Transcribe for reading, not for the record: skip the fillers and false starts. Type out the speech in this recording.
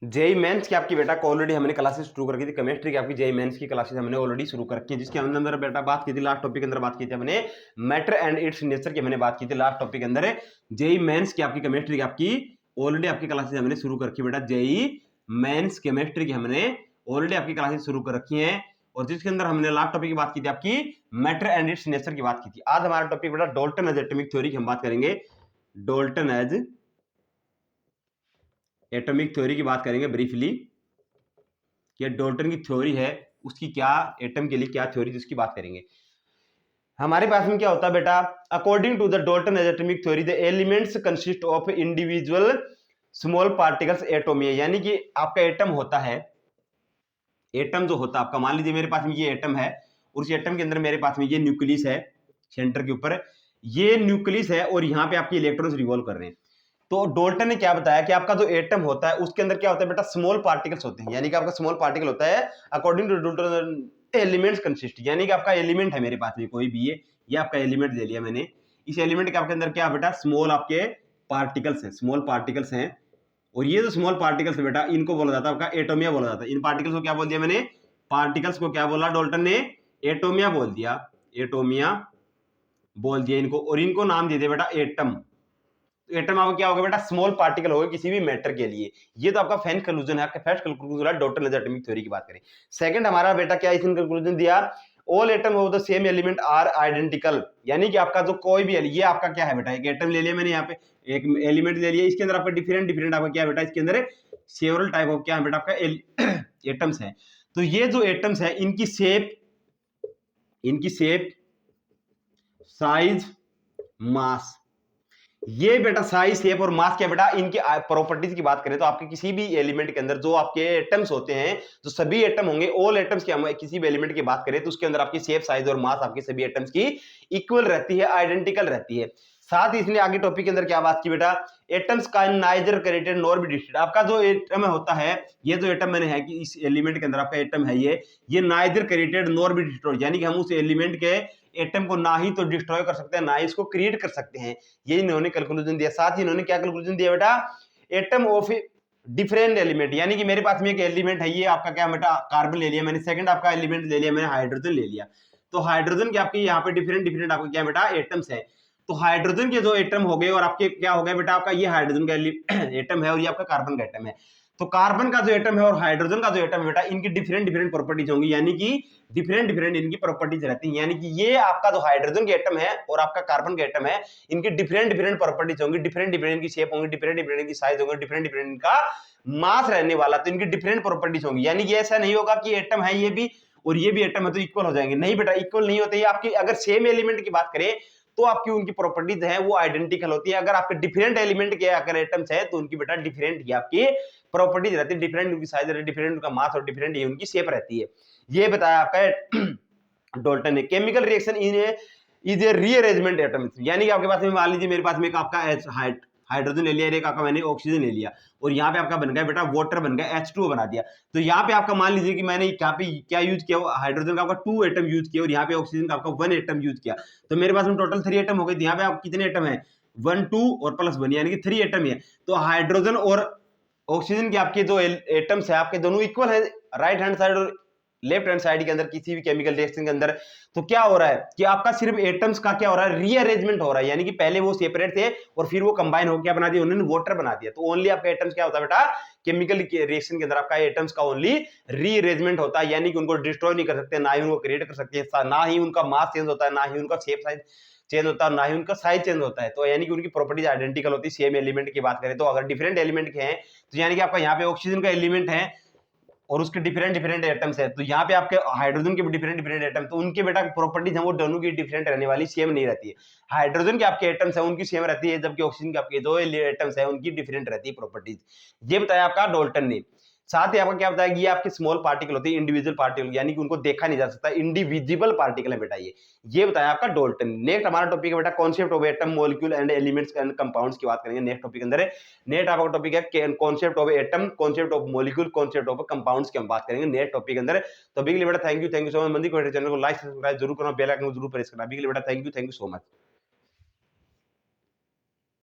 JEE mains की आपकी बेटा को ऑलरेडी हमने क्लासेस शुरू कर रखी थी। केमिस्ट्री की आपकी जेई मेंस की क्लासेस हमने ऑलरेडी शुरू कर रखी है, जिसके अंदर बेटा बात की थी लास्ट टॉपिक के अंदर बात की थी हमने मैटर एंड इट्स नेचर की हमने बात की थी लास्ट टॉपिक के अंदर। जेई मेंस की आपकी केमिस्ट्री की आपकी ऑलरेडी आपकी क्लासेस हमने शुरू कर रखी है बेटा। जेई मेंस केमिस्ट्री की हमने ऑलरेडी आपकी क्लासेस शुरू कर रखी है, और जिसके अंदर हमने लास्ट टॉपिक की बात की थी आपकी मैटर एंड इट्स नेचर की बात की थी। आज हमारा टॉपिक बेटा डाल्टन एज एटॉमिक थ्योरी की हम बात करेंगे। डाल्टन एज एटॉमिक थ्योरी की बात करेंगे ब्रीफली। ये डाल्टन की थ्योरी है, उसकी क्या एटम के लिए क्या थ्योरी, जिसकी बात करेंगे। हमारे पास में क्या होता है बेटा, according to the Dalton atomic theory the elements consist of individual small particles atomia, यानी कि आपका एटम होता है, एटम जो होता है आपका, मान लीजिए मेरे पास में ये एटम है, और उस एटम के अंदर मेरे पास में ये न्यूक्लियस है, सेंटर के ऊपर ये न्यूक्लियस है, और यहाँ पे आपके इलेक्ट्रॉन्स रिवॉल्व कर रहे हैं। तो डाल्टन ने क्या बताया कि आपका जो एटम होता है उसके अंदर क्या होता है बेटा, स्मॉल पार्टिकल्स होते हैं, यानी कि आपका स्मॉल पार्टिकल होता है according to Dalton elements consist, यानी कि आपका एलिमेंट है मेरे पास में कोई भी है, ये आपका एलिमेंट ले लिया मैंने, इस एलिमेंट के आपके अंदर क्या बेटा स्मॉल आपके पार्टिकल्स हैं, स्मॉल पार्टिकल्स हैं, और ये जो स्मॉल पार्टिकल्स बेटा इनको बोला जाता है आपका एटोमिया बोला जाता है। इन पार्टिकल्स को क्या बोल दिया मैंने, पार्टिकल्स को क्या बोला डाल्टन ने, एटोमिया बोल दिया, एटोमिया बोल दिया इनको, और इनको नाम दे दिया बेटा एटम। एटम आपका क्या होगा बेटा, स्मॉल पार्टिकल होगा किसी भी मैटर के लिए। ये तो आपका फैन कंक्लूजन है, आपका फर्स्ट कंक्लूजन है डाल्टन एटॉमिक थ्योरी की बात करें। सेकंड हमारा बेटा क्या इसने कंक्लूजन दिया, all atom of the same element are identical, यानी कि आपका जो कोई भी ये आपका क्या है बेटा, एक एटम ले लिया मैंने, यहाँ पे एक एलिमेंट ले लिया, इसके अंदर आपका डिफरेंट डिफरेंट आपका क्या है बेटा, इसके अंदर सेवरल टाइप ऑफ क्या है बेटा आपका एटम्स है। तो ये जो एटम्स है इनकी शेप साइज मास, ये बेटा साइज शेप और मास क्या बेटा, इनकी प्रॉपर्टीज की बात करें तो आपके किसी भी एलिमेंट के अंदर जो आपके एटम्स होते हैं, जो सभी एटम होंगे, ऑल एटम्स की हम किसी भी एलिमेंट की बात करें तो उसके अंदर आपकी शेप साइज और मास आपके सभी एटम्स की इक्वल रहती है, आइडेंटिकल रहती है। साथ ही इसने आगे टॉपिक के अंदर क्या बात की बेटा, एटम्स का neither created nor be destroyed, आपका जो एटम होता है, ये जो एटम मैंने है कि इस एलिमेंट के अंदर आपका एटम है, ये neither created nor be destroyed, यानी कि हम उस एलिमेंट के एटम को ना ही तो डिस्ट्रॉय कर सकते हैं ना ही इसको क्रिएट कर सकते हैं, ये इन्होंने कंक्लूजन दिया। साथ ही इन्होंने क्या कंक्लूजन दिया बेटा, एटम ऑफ डिफरेंट एलिमेंट, यानी कि मेरे पास में एक एलिमेंट है, ये आपका क्या बेटा कार्बन ले लिया मैंने, सेकंड आपका एलिमेंट ले लिया मैंने हाइड्रोजन ले लिया, तो हाइड्रोजन के आपके यहाँ पे डिफरेंट डिफरेंट आपका क्या बेटा एटम्स है। तो हाइड्रोजन के जो एटम हो गए और आपके क्या हो गया बेटा, आपका ये हाइड्रोजन का एटम है और ये आपका कार्बन का एटम है। तो कार्बन का जो एटम है और हाइड्रोजन का जो एटम है बेटा, इनकी डिफरेंट डिफरेंट प्रॉपर्टीज होंगी, यानी कि डिफरेंट डिफरेंट इनकी प्रॉपर्टीज रहती हैं, यानी कि ये आपका जो हाइड्रोजन के एटम है और आपका कार्बन का एटम है, इनकी डिफरेंट डिफरेंट प्रॉपर्टीज होंगी, डिफरेंट डिफरेंट की शेप होंगी, डिफरेंट डिफरेंट की साइज होंगी, डिफरेंट डिफरेंट इनका मास रहने वाला, तो इनकी डिफरेंट प्रॉपर्टीज होंगी, यानी कि ऐसा नहीं होगा कि एटम है ये भी और ये भी एटम है तो इक्वल हो जाएंगे, नहीं बेटा इक्वल नहीं होते। ये आपकी अगर सेम एलिमेंट की बात करें तो आपकी उनकी प्रॉपर्टीज है वो आइडेंटिकल होती है, अगर आपके डिफरेंट एलिमेंट के अगर एटम्स है तो उनकी बेटा डिफरेंट ही आपकी प्रॉपर्टीज रहती है, डिफरेंट उनकी साइज रहती है, डिफरेंट उनका मास और डिफरेंट ही उनकी शेप रहती है। ये बताया आपका डाल्टन ने। Chemical reaction is a rearrangement atoms, यानी कि आपके पास में मान लीजिए मेरे पास में एक आपका हाइड्रोजन ले लिया, एक आपका मैंने ऑक्सीजन ले लिया, और यहाँ पे आपका बन गया बेटा वाटर बन गया, H2O बना दिया। तो यहाँ पे आपका मान लीजिए कि मैंने यहाँ पे क्या यूज किया, हाइड्रोजन का आपका 2 एटम यूज किया और यहाँ पे ऑक्सीजन का आपका 1 एटम यूज किया, तो मेरे पास में टोटल 3 एटम हो गए। यहाँ पे आप कितने एटम है, 1 2 और प्लस 1, यानी कि 3 एटम है। तो हाइड्रोजन और ऑक्सीजन के आपके जो एटम्स है आपके दोनों इक्वल है, राइट हैंड साइड और लेफ्ट हैंड साइड के अंदर किसी भी केमिकल रिएक्शन के अंदर। तो क्या हो रहा है कि आपका सिर्फ एटम्स का क्या हो रहा है, रीअरेंजमेंट हो रहा है, यानी कि पहले वो सेपरेट थे और फिर वो कंबाइन होकर क्या बना दिया, उन्होंने वाटर बना दिया। तो ओनली आपका एटम्स क्या होता है बेटा, केमिकल रिएक्शन के अंदर आपका एटम्स का ओनली रीअरेंजमेंट होता है, यानी कि उनको डिस्ट्रॉय नहीं कर सकते, ना ही उनको क्रिएट कर सकते हैं, ना ही उनका मास चेंज होता है, ना ही उनका शेप साइज चेंज होता है, ना ही उनका साइज चेंज होता है। तो यानी कि उनकी प्रॉपर्टीज आइडेंटिकल होती है। सेम एलिमेंट की बात करें तो अगर डिफरेंट एलिमेंट के हैं तो यानी कि आपका यहाँ पे ऑक्सीजन का एलिमेंट है और उसके डिफरेंट डिफरेंट एटम्स है, तो यहाँ पे आपके हाइड्रोजन के भी डिफरेंट डिफरेंट एटम, तो उनके बेटा प्रॉपर्टीज है वो दोनों की डिफरेंट रहने वाली, सेम नहीं रहती है। हाइड्रोजन के आपके एटम्स है उनकी सेम रहती है, जबकि ऑक्सीजन के आपके जो एटम्स है उनकी डिफरेंट रहती है प्रॉपर्टीज। ये बताया आपका डाल्टन ने। साथ ही आपका क्या बताया कि ये आपके स्मॉल पार्टिकल होते हैं, इंडिविजुअल पार्टिकल, यानी कि उनको देखा नहीं जा सकता, इंडिविजिबल पार्टिकल है बेटा ये बताया आपका डाल्टन। नेक्स्ट हमारा टॉपिक है बेटा concept of atom molecule and elements and compounds की बात करेंगे नेक्स्ट टॉपिक के अंदर। नेक्स्ट आपका टॉपिक है concept of atom, concept of molecule, concept of compounds की हम बात करेंगे नेक्स्ट टॉपिक के अंदर। तो अभी के लिए बेटा थैंक यू सो मच। मंदिर को चैनल को लाइक सब्सक्राइब जरूर करना, बेल आइकन को जरूर प्रेस करना। अभी के लिए बेटा थैंक यू सो मच।